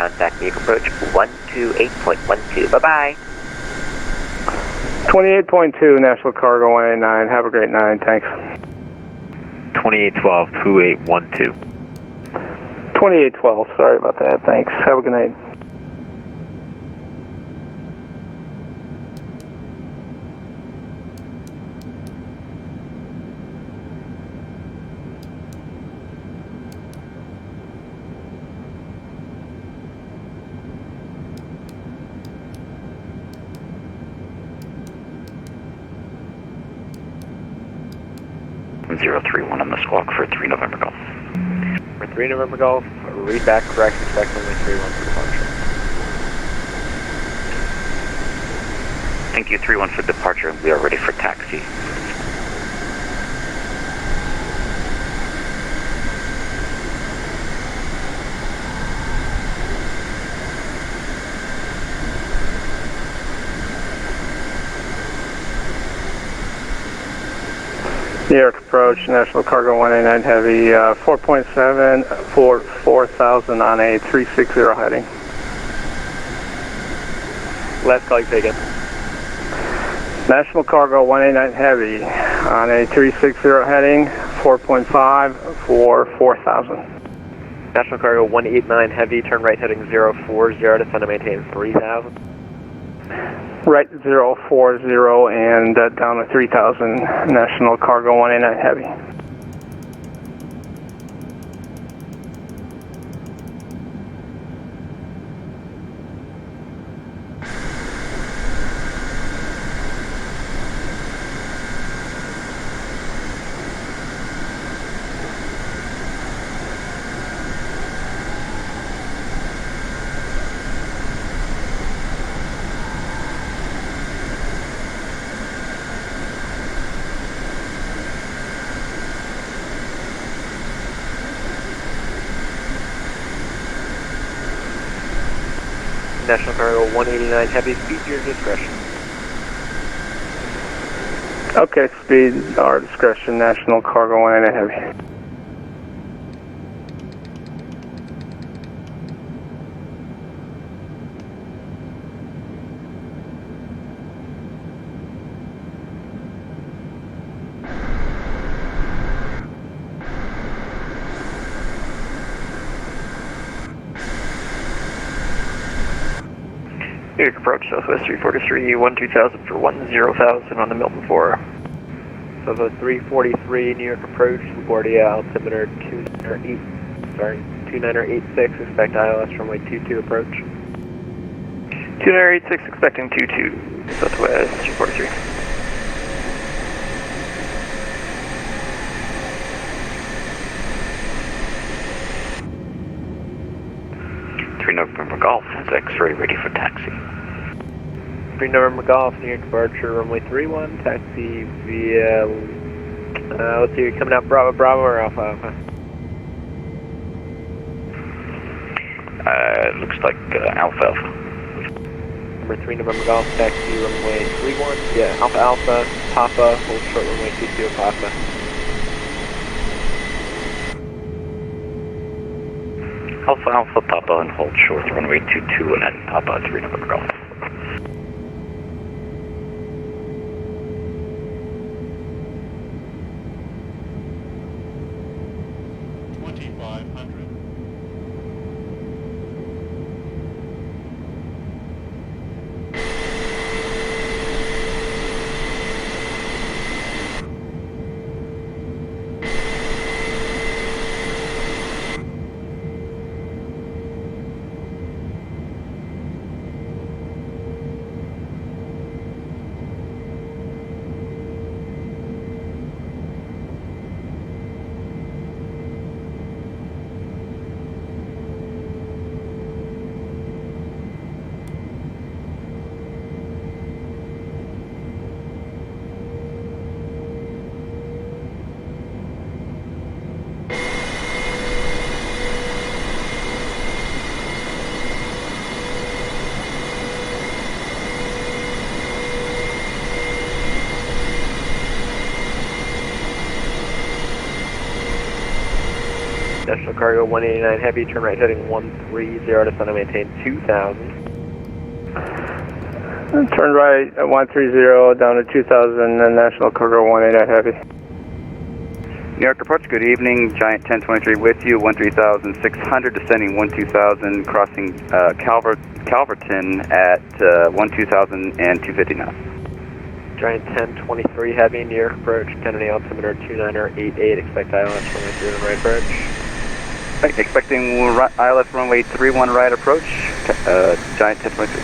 contact New York approach 128.12. Bye-bye. 28.2, National Cargo 189. Have a great night. Thanks. 2812, 2812. 2812. Sorry about that. Thanks. Have a good night. Zero 3-1 on the squawk for 3 November Golf. For 3 November Golf, read back correct, expect only 3-1 for departure. Thank you, 3-1 for departure. We are ready for taxi. New York approach, National Cargo 189 Heavy, 4.7 for 4,000 on a 360 heading. Last call, you say again. National Cargo 189 Heavy on a 360 heading, 4.5 for 4,000. National Cargo 189 Heavy, turn right heading 040, descend and maintain 3,000. Right 040 and down to 3,000, National Cargo 189 Heavy. National Cargo 189 Heavy, speed your discretion. Okay, speed our discretion, National Cargo 189 Heavy. New York approach, Southwest 343, 12,000 for 10,000 on the Milton 4. Southwest 343, New York approach, LaGuardia, altimeter 2986, expect ILS runway 22 approach. 2986, expecting 22, Southwest 343. November Golf is X-ray ready for taxi. 3 November Golf, New York departure, runway 31, taxi via, let's see, you're coming out Bravo Bravo or Alpha Alpha? Looks like Alpha Alpha. Number 3 November Golf, taxi runway 31, yeah, Alpha Alpha, Papa, hold short runway 22, Papa. Alpha Alpha Papa and hold short runway 22 and Papa 3 November Golf. National Cargo 189 Heavy, turn right heading 130, descend and maintain 2000. Turn right at 130 down to 2000 and National Cargo 189 Heavy. New York approach, good evening. Giant 1023 with you, 13,600, descending 12,000, crossing Calverton at 12,000 and 250 knots. Giant 1023 Heavy, New York approach, Kennedy altimeter 2988, expect ILS runway 31 right approach. Right, expecting ILS runway 31 right approach, Giant 1023.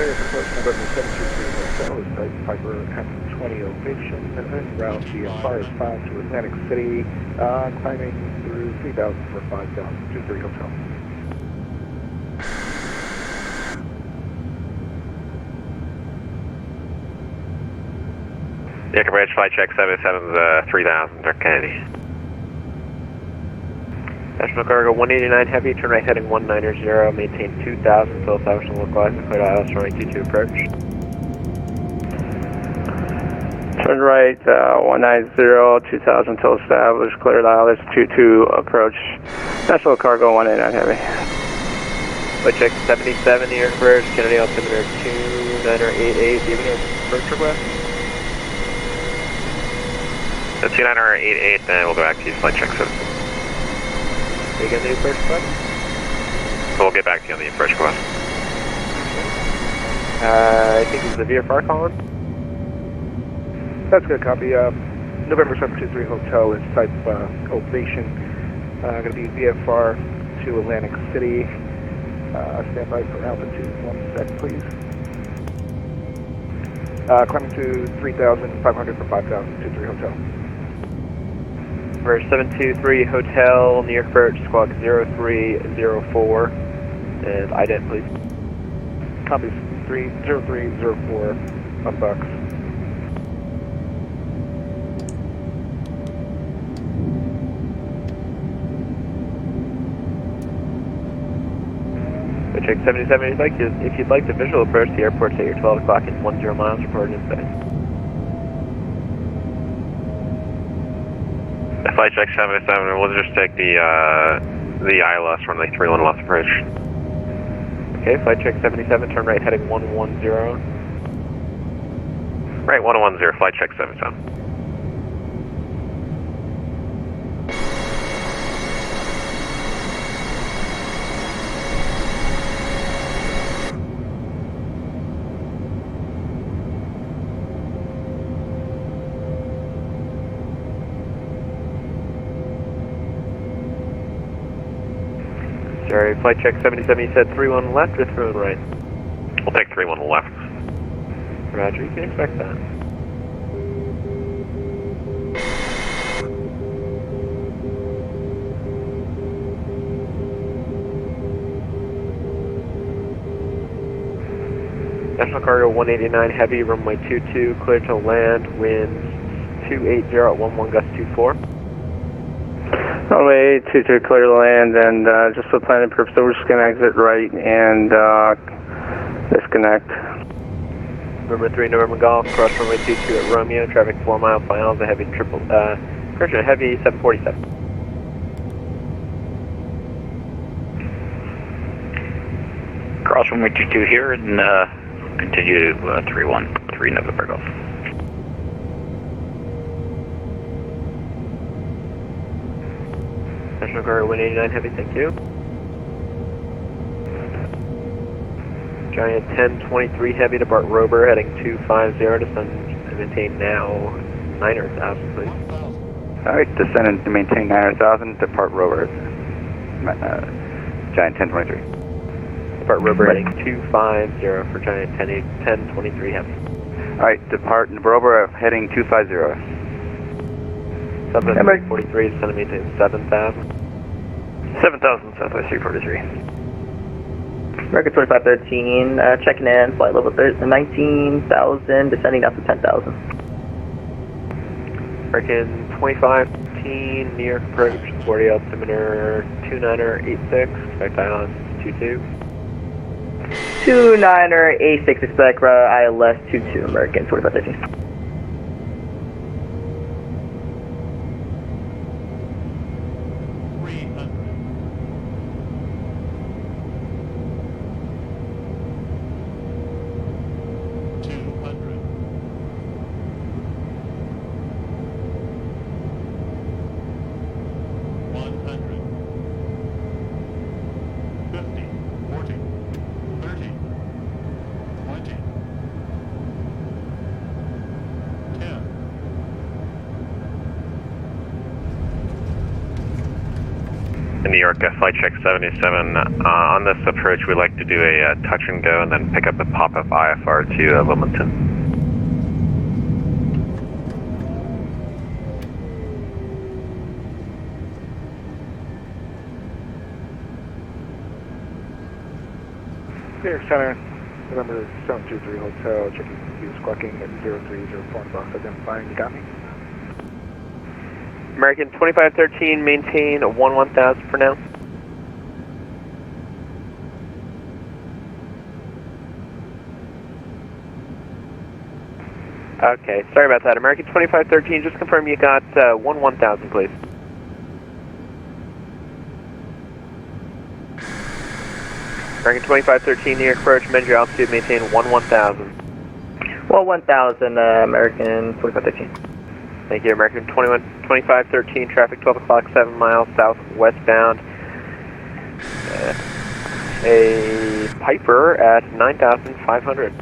Approach number 723 Hotel is site Piper FS20 ovation and route via Fire 5 to Atlantic City, climbing through 3,000 for 5,023 Hotel. York Bridge, flight check 77's 3000, Dirk Kennedy. National Cargo 189 Heavy, turn right heading 190, maintain 2000, fill establishing localized and clear ILS runway 22 approach. Turn right 190, 2000 till established, cleared ILS 22 approach. National Cargo 189 Heavy. Flight check 77, New York Bridge, Kennedy altimeter 2988, do you have any approach request? The 2988, then we'll go back to you, flight check 7. Are you getting the approach request? So we'll get back to you on the approach request. I think it's the VFR calling. That's good, copy. November 723 Hotel is type ovation. Going to be VFR to Atlantic City. Stand by for altitude. 1 sec, please. Climbing to 3,500 for 5,023 Hotel. For 723 Hotel, New York Approach, squawk 0304, and ident please. Copy 0304 on Bucks. Check 77, if you'd like to visual approach the airport, say your 12 o'clock and 10 miles, reporting in sight. Flight check 77, we'll just take the ILS runway 31 left approach. Okay, flight check 77, turn right heading 110. Right, 110, flight check 77. Sorry, flight check 77, you said 31 left or 31 right? We'll take 31 left. Roger, you can expect that. National Cargo 189 Heavy, runway 22, clear to land, winds 280 at 11 gust 24. Runway 22 clear to land, and just for planning purposes, we're just going to exit right and disconnect. November 3, November Golf, cross runway 22 at Romeo, traffic 4 mile finals, a heavy correction, a heavy 747. Cross runway 22 here and continue to 313 November Golf. National Cargo 189 Heavy, thank you. Giant 1023 Heavy, depart Rober, heading 250, descend and maintain now 900,000, please. Alright, descend and maintain 900,000, depart Rover. Giant 1023. Depart Rober heading 250 for Giant 1023 Heavy. Alright, depart Rober heading 250. 743 is going to maintain 7,000. 7,000 Southwest 343. American 2513, checking in, flight level 19,000, descending down to 10,000. American 2515, New York approach, LaGuardia altimeter 2986, expect ILS 22. 2986, expect ILS 22, American 2513. New York, flight check 77. On this approach, we like to do a touch and go and then pick up a pop-up IFR to Wilmington. New York Center, November 723 Hotel, checking you squawking at 0304 box, identifying, you got me? American 2513, maintain 11,000 for now. Okay, sorry about that. American 2513, just confirm you got 11,000, please. American 2513, New York approach, amend your altitude, maintain 11,000. 1,000, American 2513. Thank you, American 2513, traffic 12 o'clock, 7 miles southwestbound. A Piper at 9,500.